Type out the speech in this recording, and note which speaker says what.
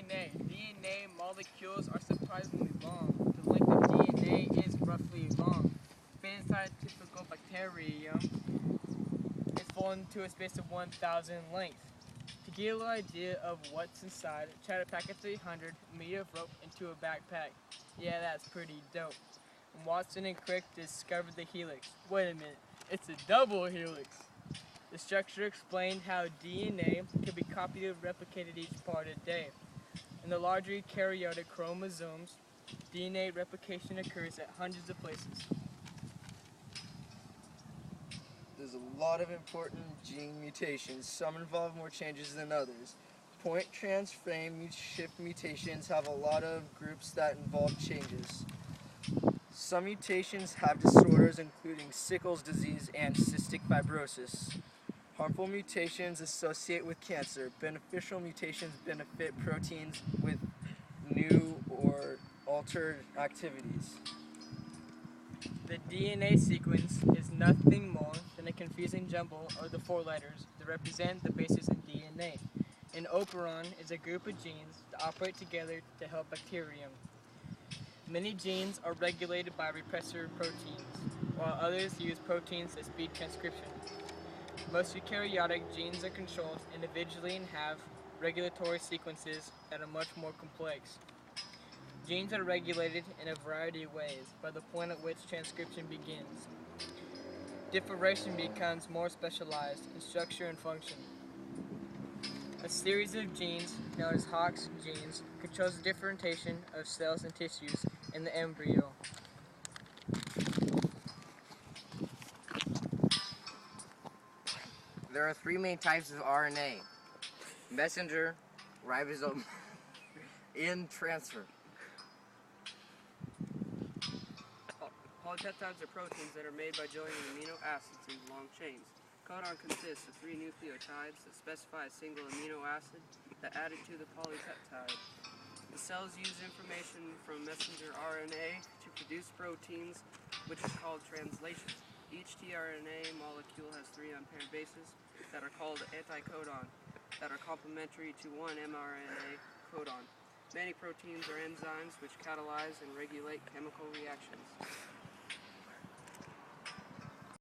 Speaker 1: DNA molecules are surprisingly long. The length of DNA is roughly long. Fit inside a typical bacterium is fallen to a space of 1,000 in length. To get a little idea of what's inside, try to pack a 300 meter of rope into a backpack. Yeah, that's pretty dope. And Watson and Crick discovered the helix. Wait a minute, it's a double helix. The structure explained how DNA can be copied and replicated each part a day. In the larger eukaryotic chromosomes, DNA replication occurs at hundreds of places.
Speaker 2: There's a lot of important gene mutations. Some involve more changes than others. Point transframe shift mutations have a lot of groups that involve changes. Some mutations have disorders including Sickle's disease and cystic fibrosis. Harmful mutations associate with cancer. Beneficial mutations benefit proteins with new or altered activities.
Speaker 1: The DNA sequence is nothing more than a confusing jumble of the four letters that represent the bases in DNA. An operon is a group of genes that operate together to help bacterium. Many genes are regulated by repressor proteins, while others use proteins that speed transcription. Most eukaryotic genes are controlled individually and have regulatory sequences that are much more complex. Genes are regulated in a variety of ways by the point at which transcription begins. Differentiation becomes more specialized in structure and function. A series of genes, known as Hox genes, controls the differentiation of cells and tissues in the embryo.
Speaker 3: There are three main types of RNA: messenger, ribosome, and transfer.
Speaker 4: Polypeptides are proteins that are made by joining amino acids in long chains. Codon consists of three nucleotides that specify a single amino acid that added to the polypeptide. The cells use information from messenger RNA to produce proteins, which is called translation. Each tRNA molecule has three unpaired bases that are called anticodon, that are complementary to one mRNA codon. Many proteins are enzymes which catalyze and regulate chemical reactions.